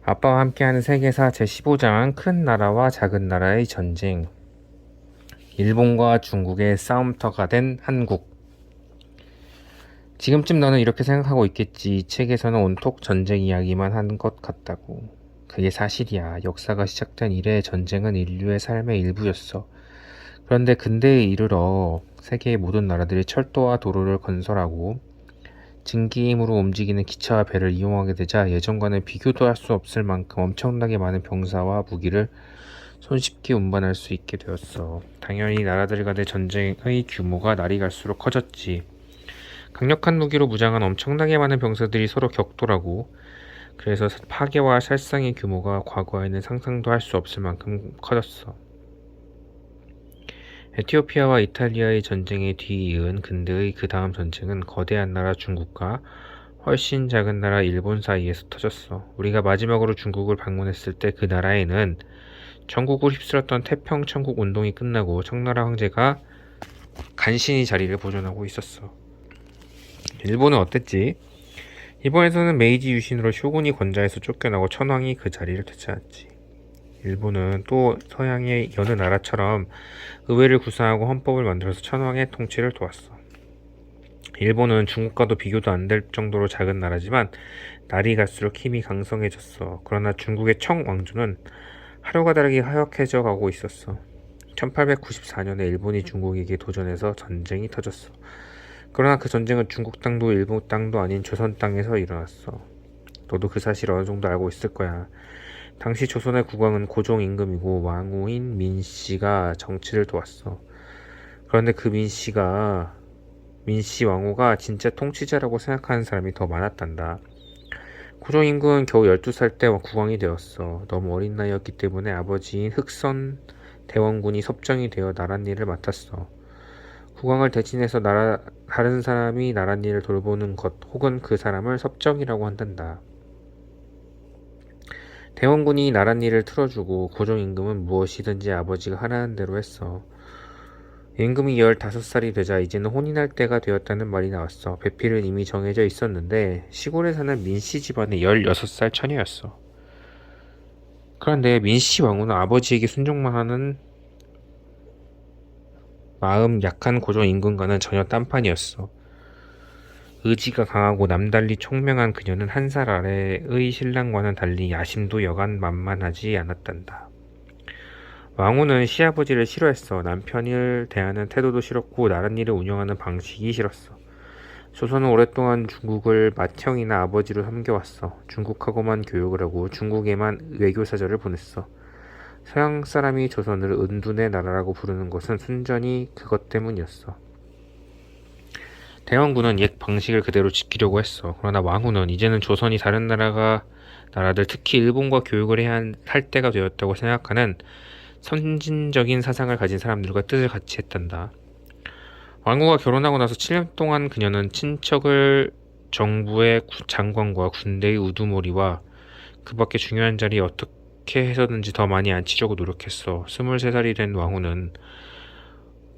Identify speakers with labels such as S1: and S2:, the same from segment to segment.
S1: 아빠와 함께하는 세계사 제15장 큰 나라와 작은 나라의 전쟁. 일본과 중국의 싸움터가 된 한국. 지금쯤 너는 이렇게 생각하고 있겠지. 이 책에서는 온통 전쟁 이야기만 하는 것 같다고. 그게 사실이야. 역사가 시작된 이래 전쟁은 인류의 삶의 일부였어. 그런데 근대에 이르러 세계의 모든 나라들이 철도와 도로를 건설하고 증기 힘으로 움직이는 기차와 배를 이용하게 되자 예전과는 비교도 할 수 없을 만큼 엄청나게 많은 병사와 무기를 손쉽게 운반할 수 있게 되었어. 당연히 나라들 간의 전쟁의 규모가 날이 갈수록 커졌지. 강력한 무기로 무장한 엄청나게 많은 병사들이 서로 격돌하고, 그래서 파괴와 살상의 규모가 과거에는 상상도 할 수 없을 만큼 커졌어. 에티오피아와 이탈리아의 전쟁에 뒤이은 근대의 그 다음 전쟁은 거대한 나라 중국과 훨씬 작은 나라 일본 사이에서 터졌어. 우리가 마지막으로 중국을 방문했을 때 그 나라에는 전국을 휩쓸었던 태평천국 운동이 끝나고 청나라 황제가 간신히 자리를 보존하고 있었어. 일본은 어땠지? 이번에서는 메이지 유신으로 쇼군이 권좌에서 쫓겨나고 천황이 그 자리를 되찾았지. 일본은 또 서양의 여느 나라처럼 의회를 구성하고 헌법을 만들어서 천황의 통치를 도왔어. 일본은 중국과도 비교도 안 될 정도로 작은 나라지만 날이 갈수록 힘이 강성해졌어. 그러나 중국의 청왕조는 하루가 다르게 하역해져 가고 있었어. 1894년에 일본이 중국에게 도전해서 전쟁이 터졌어. 그러나 그 전쟁은 중국 땅도 일본 땅도 아닌 조선 땅에서 일어났어. 너도 그 사실을 어느 정도 알고 있을 거야. 당시 조선의 국왕은 고종 임금이고 왕후인 민씨가 정치를 도왔어. 그런데 그 민씨 왕후가 진짜 통치자라고 생각하는 사람이 더 많았단다. 고종 임금은 겨우 12살 때 국왕이 되었어. 너무 어린 나이였기 때문에 아버지인 흑선 대원군이 섭정이 되어 나랏일을 맡았어. 국왕을 대신해서 다른 사람이 나랏일을 돌보는 것 혹은 그 사람을 섭정이라고 한단다. 대원군이 나랏일을 틀어주고 고종 임금은 무엇이든지 아버지가 하라는 대로 했어. 임금이 15살이 되자 이제는 혼인할 때가 되었다는 말이 나왔어. 배필은 이미 정해져 있었는데 시골에 사는 민씨 집안의 16살 처녀였어. 그런데 민씨 왕후는 아버지에게 순종만 하는 마음 약한 고종 임금과는 전혀 딴판이었어. 의지가 강하고 남달리 총명한 그녀는 한 살 아래의 신랑과는 달리 야심도 여간 만만하지 않았단다. 왕후는 시아버지를 싫어했어. 남편을 대하는 태도도 싫었고 나랏일을 운영하는 방식이 싫었어. 조선은 오랫동안 중국을 맏형이나 아버지로 섬겨왔어. 중국하고만 교육을 하고 중국에만 외교사절을 보냈어. 서양 사람이 조선을 은둔의 나라라고 부르는 것은 순전히 그것 때문이었어. 대원군은 옛 방식을 그대로 지키려고 했어. 그러나 왕후는 이제는 조선이 다른 나라들 특히 일본과 교육을 해야 할 때가 되었다고 생각하는 선진적인 사상을 가진 사람들과 뜻을 같이 했단다. 왕후가 결혼하고 나서 7년 동안 그녀는 친척을 정부의 장관과 군대의 우두머리와 그 밖에 중요한 자리에 어떻게 해서든지 더 많이 앉히려고 노력했어. 23살이 된 왕후는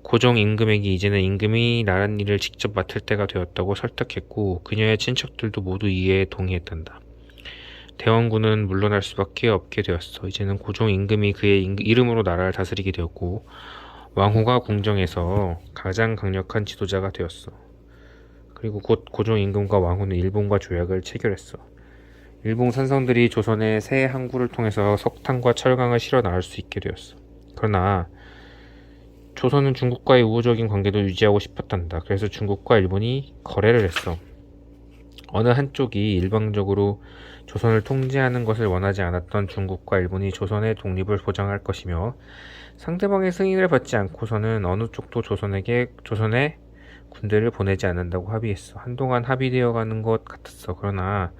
S1: 고종 임금에게 이제는 임금이 나랏일을 직접 맡을 때가 되었다고 설득했고 그녀의 친척들도 모두 이에 동의했단다. 대원군은 물러날 수밖에 없게 되었어. 이제는 고종 임금이 그의 이름으로 나라를 다스리게 되었고 왕후가 궁정에서 가장 강력한 지도자가 되었어. 그리고 곧 고종 임금과 왕후는 일본과 조약을 체결했어. 일본 산성들이 조선의 새 항구를 통해서 석탄과 철강을 실어 나갈 수 있게 되었어. 그러나 조선은 중국과의 우호적인 관계도 유지하고 싶었단다. 그래서 중국과 일본이 거래를 했어. 어느 한쪽이 일방적으로 조선을 통제하는 것을 원하지 않았던 중국과 일본이 조선의 독립을 보장할 것이며 상대방의 승인을 받지 않고서는 어느 쪽도 조선에 군대를 보내지 않는다고 합의했어. 한동안 합의되어 가는 것 같았어. 그러나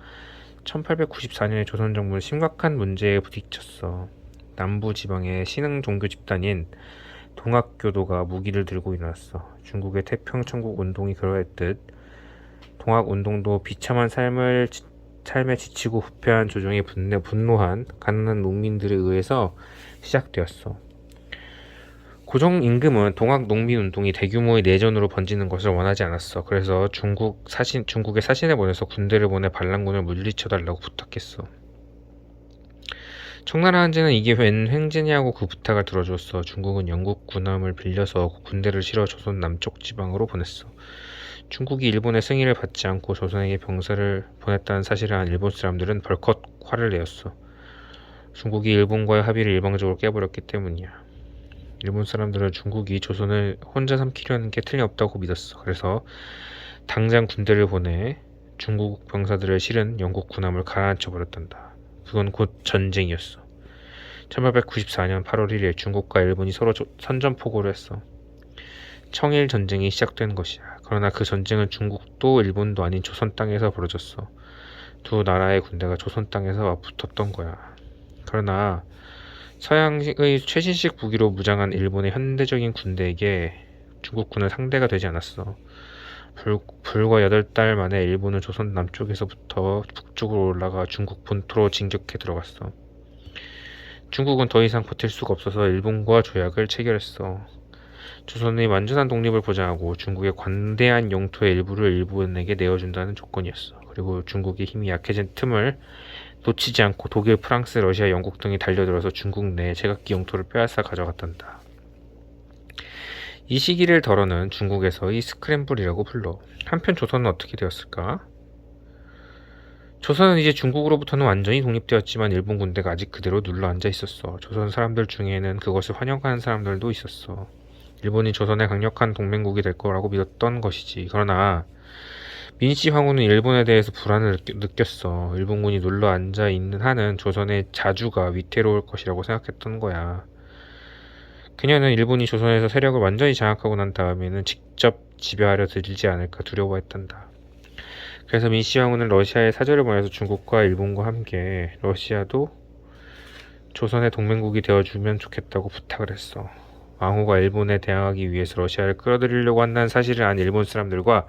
S1: 1894년에 조선 정부는 심각한 문제에 부딪혔어. 남부 지방의 신흥 종교 집단인 동학교도가 무기를 들고 일어났어. 중국의 태평천국 운동이 그러했듯 동학운동도 비참한 삶에 지치고 부패한 조정에 분노한 가난한 농민들에 의해서 시작되었어. 고종 임금은 동학 농민 운동이 대규모의 내전으로 번지는 것을 원하지 않았어. 그래서 중국에 사신을 보내서 군대를 보내 반란군을 물리쳐달라고 부탁했어. 청나라 황제는 이게 웬 횡재냐고 그 부탁을 들어줬어. 중국은 영국 군함을 빌려서 군대를 실어 조선 남쪽 지방으로 보냈어. 중국이 일본의 승인을 받지 않고 조선에게 병사를 보냈다는 사실을 안 일본 사람들은 벌컥 화를 내었어. 중국이 일본과의 합의를 일방적으로 깨버렸기 때문이야. 일본 사람들은 중국이 조선을 혼자 삼키려는 게 틀림없다고 믿었어. 그래서 당장 군대를 보내 중국 병사들을 실은 영국 군함을 가라앉혀 버렸단다. 그건 곧 전쟁이었어. 1894년 8월 1일 중국과 일본이 서로 선전포고를 했어. 청일 전쟁이 시작된 것이야. 그러나 그 전쟁은 중국도 일본도 아닌 조선 땅에서 벌어졌어. 두 나라의 군대가 조선 땅에서 맞붙었던 거야. 그러나 서양의 최신식 무기로 무장한 일본의 현대적인 군대에게 중국군은 상대가 되지 않았어. 불과 8달 만에 일본은 조선 남쪽에서부터 북쪽으로 올라가 중국 본토로 진격해 들어갔어. 중국은 더 이상 버틸 수가 없어서 일본과 조약을 체결했어. 조선의 완전한 독립을 보장하고 중국의 관대한 영토의 일부를 일본에게 내어준다는 조건이었어. 그리고 중국의 힘이 약해진 틈을 놓치지 않고 독일, 프랑스, 러시아, 영국 등이 달려들어서 중국 내 제각기 영토를 빼앗아 가져갔단다. 이 시기를 덜어는 중국에서의 스크램블이라고 불러. 한편 조선은 어떻게 되었을까? 조선은 이제 중국으로부터는 완전히 독립되었지만 일본 군대가 아직 그대로 눌러앉아 있었어. 조선 사람들 중에는 그것을 환영하는 사람들도 있었어. 일본이 조선의 강력한 동맹국이 될 거라고 믿었던 것이지. 그러나 민씨 황후는 일본에 대해서 불안을 느꼈어. 일본군이 눌러앉아 있는 한은 조선의 자주가 위태로울 것이라고 생각했던 거야. 그녀는 일본이 조선에서 세력을 완전히 장악하고 난 다음에는 직접 지배하려 들지 않을까 두려워했단다. 그래서 민씨 황후는 러시아에 사절을 보내서 중국과 일본과 함께 러시아도 조선의 동맹국이 되어주면 좋겠다고 부탁을 했어. 왕후가 일본에 대항하기 위해서 러시아를 끌어들이려고 한다는 사실을 안 일본 사람들과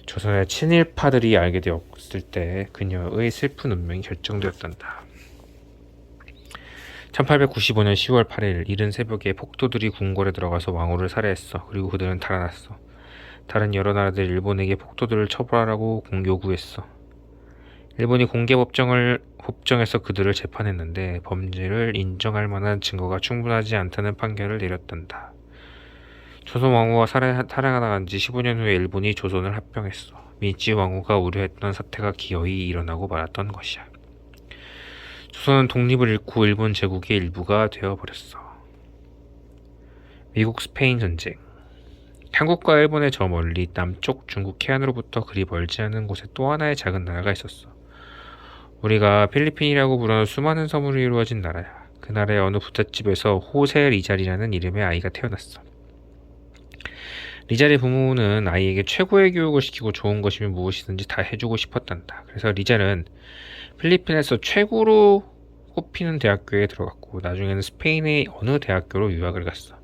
S1: 조선의 친일파들이 알게 되었을 때 그녀의 슬픈 운명이 결정되었단다. 1895년 10월 8일 이른 새벽에 폭도들이 궁궐에 들어가서 왕후를 살해했어. 그리고 그들은 달아났어. 다른 여러 나라들이 일본에게 폭도들을 처벌하라고 요구했어. 일본이 법정에서 그들을 재판했는데 범죄를 인정할 만한 증거가 충분하지 않다는 판결을 내렸단다. 조선 왕후가 살해가 나간 지 15년 후에 일본이 조선을 합병했어. 미치 왕후가 우려했던 사태가 기어이 일어나고 말았던 것이야. 조선은 독립을 잃고 일본 제국의 일부가 되어버렸어. 미국 스페인 전쟁. 한국과 일본의 저 멀리 남쪽 중국 해안으로부터 그리 멀지 않은 곳에 또 하나의 작은 나라가 있었어. 우리가 필리핀이라고 부르는 수많은 섬으로 이루어진 나라야. 그 나라의 어느 부잣집에서 호세 리잘이라는 이름의 아이가 태어났어. 리잘의 부모는 아이에게 최고의 교육을 시키고 좋은 것이면 무엇이든지 다 해주고 싶었단다. 그래서 리잘은 필리핀에서 최고로 꼽히는 대학교에 들어갔고 나중에는 스페인의 어느 대학교로 유학을 갔어.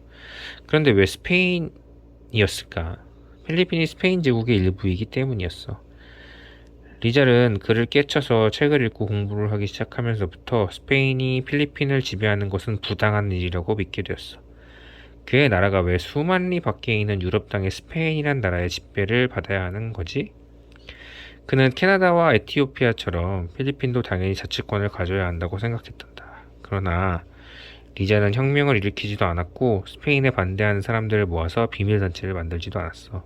S1: 그런데 왜 스페인이었을까? 필리핀이 스페인 제국의 일부이기 때문이었어. 리잘은 글을 깨쳐서 책을 읽고 공부를 하기 시작하면서부터 스페인이 필리핀을 지배하는 것은 부당한 일이라고 믿게 되었어. 그의 나라가 왜 수만 리 밖에 있는 유럽 땅의 스페인이란 나라의 지배를 받아야 하는 거지? 그는 캐나다와 에티오피아처럼 필리핀도 당연히 자치권을 가져야 한다고 생각했단다. 그러나 리잘은 혁명을 일으키지도 않았고 스페인에 반대하는 사람들을 모아서 비밀단체를 만들지도 않았어.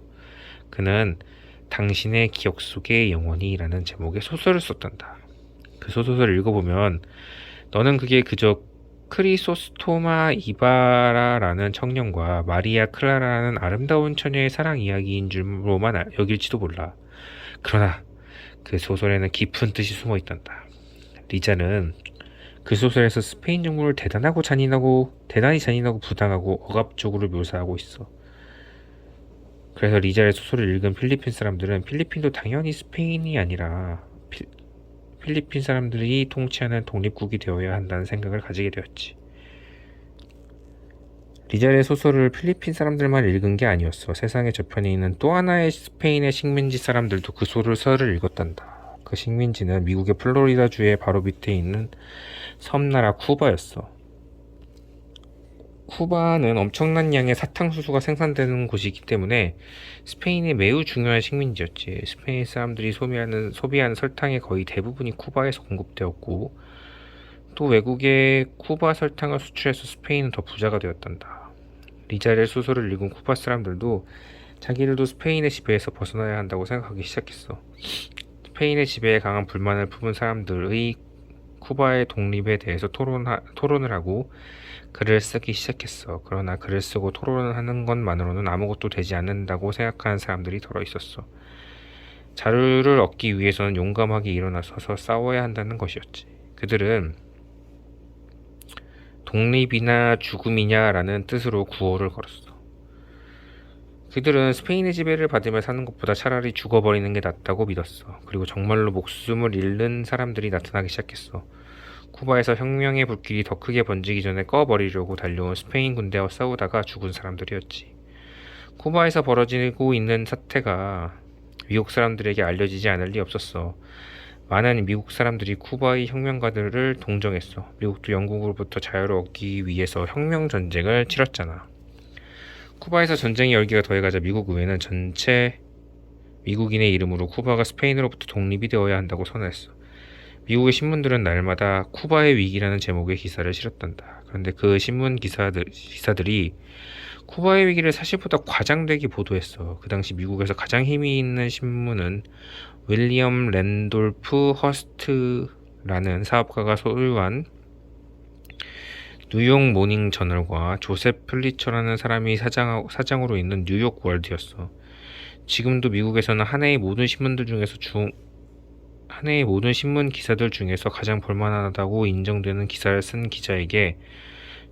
S1: 그는 당신의 기억 속의 영원히라는 제목의 소설을 썼단다. 그 소설을 읽어보면 너는 그게 그저 크리소스토마 이바라라는 청년과 마리아 클라라라는 아름다운 처녀의 사랑 이야기인 줄로만 여길지도 몰라. 그러나 그 소설에는 깊은 뜻이 숨어 있단다. 리자는 그 소설에서 스페인 정부를 대단히 잔인하고 부당하고 억압적으로 묘사하고 있어. 그래서 리자의 소설을 읽은 필리핀 사람들은 필리핀도 당연히 스페인이 아니라 필리핀 사람들이 통치하는 독립국이 되어야 한다는 생각을 가지게 되었지. 리잘의 소설을 필리핀 사람들만 읽은 게 아니었어. 세상의 저편에 있는 또 하나의 스페인의 식민지 사람들도 그 소설을 읽었단다. 그 식민지는 미국의 플로리다주의 바로 밑에 있는 섬나라 쿠바였어. 쿠바는 엄청난 양의 사탕수수가 생산되는 곳이기 때문에 스페인의 매우 중요한 식민지였지. 스페인 사람들이 소비하는 설탕의 거의 대부분이 쿠바에서 공급되었고 또 외국에 쿠바 설탕을 수출해서 스페인은 더 부자가 되었단다. 리자렐 소설을 읽은 쿠바 사람들도 자기들도 스페인의 지배에서 벗어나야 한다고 생각하기 시작했어. 스페인의 지배에 강한 불만을 품은 사람들의 쿠바의 독립에 대해서 토론을 하고 글을 쓰기 시작했어. 그러나 글을 쓰고 토론을 하는 것만으로는 아무것도 되지 않는다고 생각하는 사람들이 더러 있었어. 자유를 얻기 위해서는 용감하게 일어나서서 싸워야 한다는 것이었지. 그들은 독립이나 죽음이냐라는 뜻으로 구호를 걸었어. 그들은 스페인의 지배를 받으며 사는 것보다 차라리 죽어버리는 게 낫다고 믿었어. 그리고 정말로 목숨을 잃는 사람들이 나타나기 시작했어. 쿠바에서 혁명의 불길이 더 크게 번지기 전에 꺼버리려고 달려온 스페인 군대와 싸우다가 죽은 사람들이었지. 쿠바에서 벌어지고 있는 사태가 미국 사람들에게 알려지지 않을 리 없었어. 많은 미국 사람들이 쿠바의 혁명가들을 동정했어. 미국도 영국으로부터 자유를 얻기 위해서 혁명 전쟁을 치렀잖아. 쿠바에서 전쟁의 열기가 더해가자 미국 의회는 전체 미국인의 이름으로 쿠바가 스페인으로부터 독립이 되어야 한다고 선언했어. 미국의 신문들은 날마다 쿠바의 위기라는 제목의 기사를 실었단다. 그런데 그 신문 기사들이 쿠바의 위기를 사실보다 과장되게 보도했어. 그 당시 미국에서 가장 힘이 있는 신문은 윌리엄 랜돌프 허스트라는 사업가가 소유한 뉴욕 모닝 저널과 조셉 플리처라는 사람이 사장으로 있는 뉴욕 월드였어. 지금도 미국에서는 한 해의 모든 신문 기사들 중에서 가장 볼만하다고 인정되는 기사를 쓴 기자에게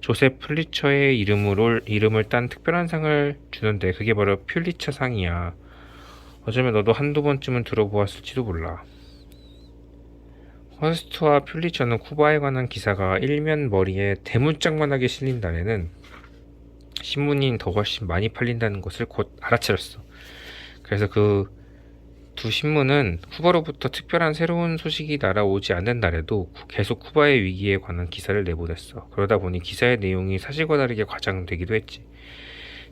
S1: 조셉 플리처의 이름을 딴 특별한 상을 주는데 그게 바로 퓰리처 상이야. 어쩌면 너도 한두 번쯤은 들어보았을지도 몰라. 허스트와 퓰리처는 쿠바에 관한 기사가 일면 머리에 대문짝만하게 실린 날에는 신문이 더 훨씬 많이 팔린다는 것을 곧 알아차렸어. 그래서 그 두 신문은 쿠바로부터 특별한 새로운 소식이 날아오지 않는 날에도 계속 쿠바의 위기에 관한 기사를 내보냈어. 그러다 보니 기사의 내용이 사실과 다르게 과장되기도 했지.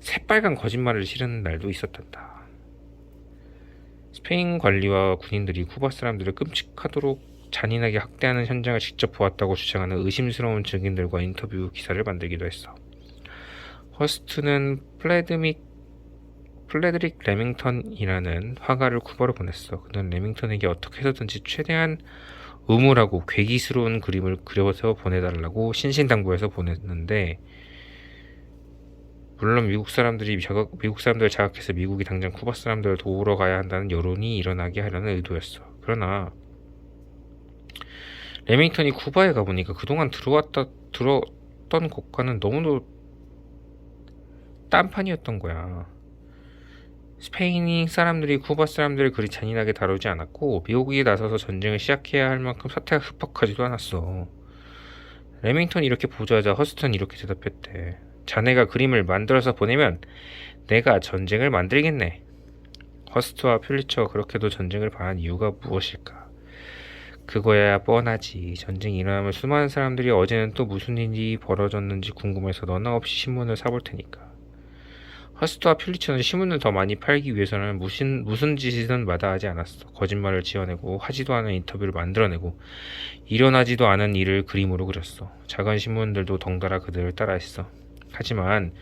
S1: 새빨간 거짓말을 실은 날도 있었단다. 스페인 관리와 군인들이 쿠바 사람들을 끔찍하도록 잔인하게 학대하는 현장을 직접 보았다고 주장하는 의심스러운 증인들과 인터뷰 기사를 만들기도 했어. 허스트는 플레드릭 레밍턴이라는 화가를 쿠바로 보냈어. 그는 레밍턴에게 어떻게 해서든지 최대한 음울하고 괴기스러운 그림을 그려서 보내달라고 신신당부해서 보냈는데, 물론 미국 사람들을 자극해서 미국이 당장 쿠바 사람들을 도우러 가야 한다는 여론이 일어나게 하려는 의도였어. 그러나 레밍턴이 쿠바에 가보니까 그동안 들었던 것과는 너무도 딴판이었던 거야. 스페인 사람들이 쿠바 사람들을 그리 잔인하게 다루지 않았고 미국이 나서서 전쟁을 시작해야 할 만큼 사태가 급박하지도 않았어. 레밍턴이 이렇게 보자하자 허스턴이 이렇게 대답했대. 자네가 그림을 만들어서 보내면 내가 전쟁을 만들겠네. 허스트와 퓰리처가 그렇게도 전쟁을 바란 이유가 무엇일까? 그거야 뻔하지. 전쟁이 일어나면 수많은 사람들이 어제는 또 무슨 일이 벌어졌는지 궁금해서 너나 없이 신문을 사볼 테니까. 허스트와 퓰리처는 신문을 더 많이 팔기 위해서는 무슨 짓이든 마다하지 않았어. 거짓말을 지어내고 하지도 않은 인터뷰를 만들어내고 일어나지도 않은 일을 그림으로 그렸어. 작은 신문들도 덩달아 그들을 따라했어. 하지만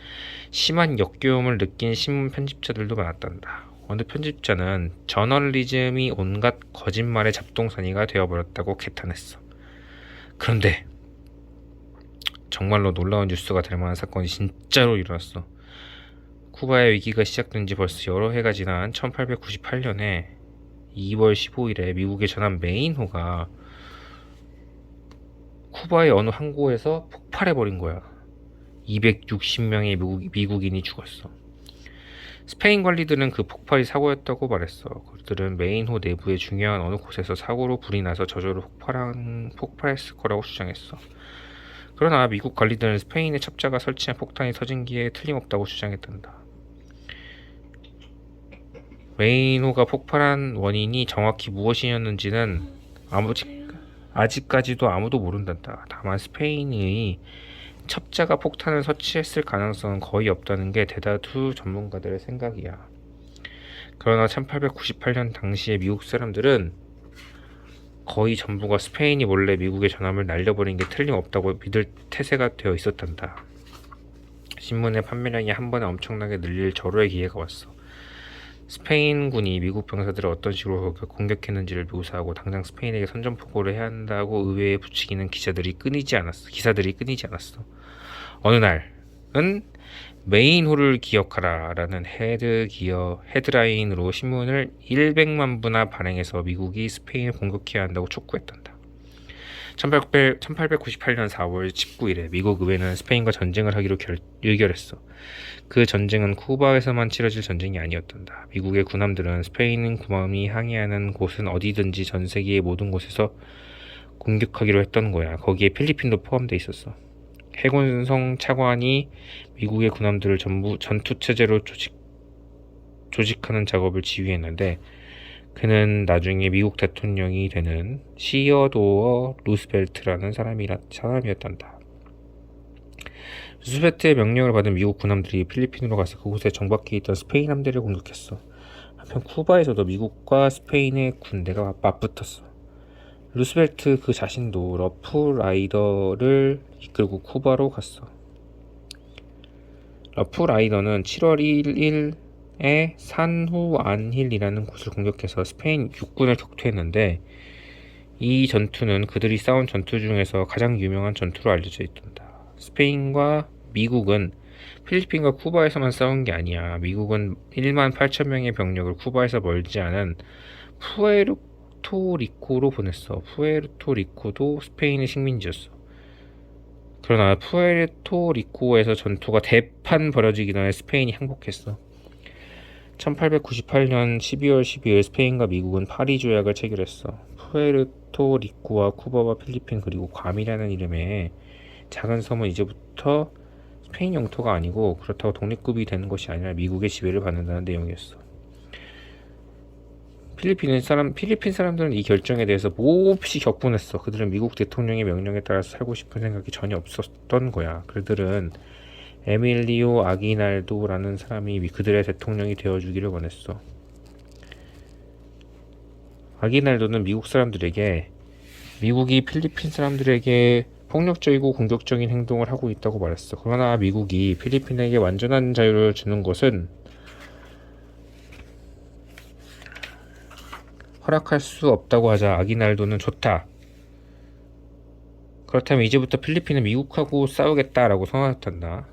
S1: 심한 역겨움을 느낀 신문 편집자들도 많았단다. 어느 편집자는 저널리즘이 온갖 거짓말의 잡동사니가 되어버렸다고 개탄했어. 그런데 정말로 놀라운 뉴스가 될 만한 사건이 진짜로 일어났어. 쿠바의 위기가 시작된 지 벌써 여러 해가 지난 1898년에 2월 15일에 미국에 전한 메인호가 쿠바의 어느 항구에서 폭발해버린 거야. 260명의 미국인이 죽었어. 스페인 관리들은 그 폭발이 사고였다고 말했어. 그들은 메인호 내부의 중요한 어느 곳에서 사고로 불이 나서 저절로 폭발했을 거라고 주장했어. 그러나 미국 관리들은 스페인의 첩자가 설치한 폭탄이 터진기에 틀림없다고 주장했단다. 메인호가 폭발한 원인이 정확히 무엇이었는지는 아직까지도 아무도 모른단다. 다만 스페인의 첩자가 폭탄을 설치했을 가능성은 거의 없다는 게 대다수 전문가들의 생각이야. 그러나 1898년 당시에 미국 사람들은 거의 전부가 스페인이 몰래 미국의 전함을 날려버린 게 틀림없다고 믿을 태세가 되어 있었단다. 신문의 판매량이 한 번에 엄청나게 늘릴 절호의 기회가 왔어. 스페인군이 미국 병사들을 어떤 식으로 공격했는지를 묘사하고 당장 스페인에게 선전포고를 해야 한다고 의회에 부추기는 기사들이 끊이지 않았어. 어느 날은 메인홀을 기억하라 라는 헤드라인으로 신문을 100만 부나 발행해서 미국이 스페인을 공격해야 한다고 촉구했단다. 1898년 4월 19일에 미국 의회는 스페인과 전쟁을 하기로 의결했어. 그 전쟁은 쿠바에서만 치러질 전쟁이 아니었단다. 미국의 군함들은 스페인 군함이 항해하는 곳은 어디든지 전 세계의 모든 곳에서 공격하기로 했던 거야. 거기에 필리핀도 포함돼 있었어. 해군성 차관이 미국의 군함들을 전부 전투체제로 조직하는 작업을 지휘했는데 그는 나중에 미국 대통령이 되는 시어도어 루스벨트라는 사람이었단다. 루스벨트의 명령을 받은 미국 군함들이 필리핀으로 가서 그곳에 정박해 있던 스페인 함대를 공격했어. 한편 쿠바에서도 미국과 스페인의 군대가 맞붙었어. 루스벨트 그 자신도 러프라이더를 이끌고 쿠바로 갔어. 러프라이더는 7월 1일에 산후안힐이라는 곳을 공격해서 스페인 육군을 격퇴했는데 이 전투는 그들이 싸운 전투 중에서 가장 유명한 전투로 알려져 있단다. 스페인과 미국은 필리핀과 쿠바에서만 싸운 게 아니야. 미국은 1만 8천 명의 병력을 쿠바에서 멀지 않은 푸에르토리코로 보냈어. 푸에르토리코도 스페인의 식민지였어. 그러나 푸에르토리코에서 전투가 대판 벌어지기 전에 스페인이 항복했어. 1898년 12월 12일 스페인과 미국은 파리 조약을 체결했어. 푸에르토리코와 쿠바와 필리핀 그리고 괌이라는 이름의 작은 섬은 이제부터 스페인 영토가 아니고 그렇다고 독립국이 되는 것이 아니라 미국의 지배를 받는다는 내용이었어. 필리핀 사람들은 이 결정에 대해서 몹시 격분했어. 그들은 미국 대통령의 명령에 따라서 살고 싶은 생각이 전혀 없었던 거야. 그들은 에밀리오 아기날도라는 사람이 그들의 대통령이 되어주기를 원했어. 아기날도는 미국 사람들에게 미국이 필리핀 사람들에게 폭력적이고 공격적인 행동을 하고 있다고 말했어. 그러나 미국이 필리핀에게 완전한 자유를 주는 것은 허락할 수 없다고 하자 아기날도는 좋다. 그렇다면 이제부터 필리핀은 미국하고 싸우겠다라고 선언했단다.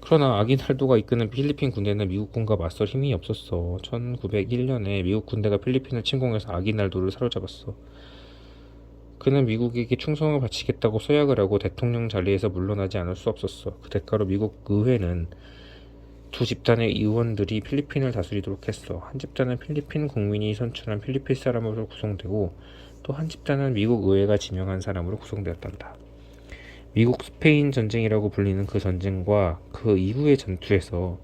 S1: 그러나 아기날도가 이끄는 필리핀 군대는 미국군과 맞설 힘이 없었어. 1901년에 미국 군대가 필리핀을 침공해서 아기날도를 사로잡았어. 그는 미국에게 충성을 바치겠다고 서약을 하고 대통령 자리에서 물러나지 않을 수 없었어. 그 대가로 미국 의회는 두 집단의 의원들이 필리핀을 다스리도록 했어. 한 집단은 필리핀 국민이 선출한 필리핀 사람으로 구성되고 또 한 집단은 미국 의회가 지명한 사람으로 구성되었단다. 미국 스페인 전쟁이라고 불리는 그 전쟁과 그 이후의 전투에서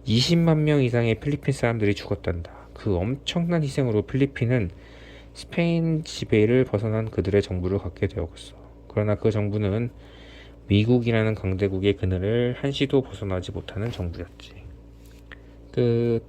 S1: 20만 명 이상의 필리핀 사람들이 죽었단다. 그 엄청난 희생으로 필리핀은 스페인 지배를 벗어난 그들의 정부를 갖게 되었어. 그러나 그 정부는 미국이라는 강대국의 그늘을 한시도 벗어나지 못하는 정부였지. 끝.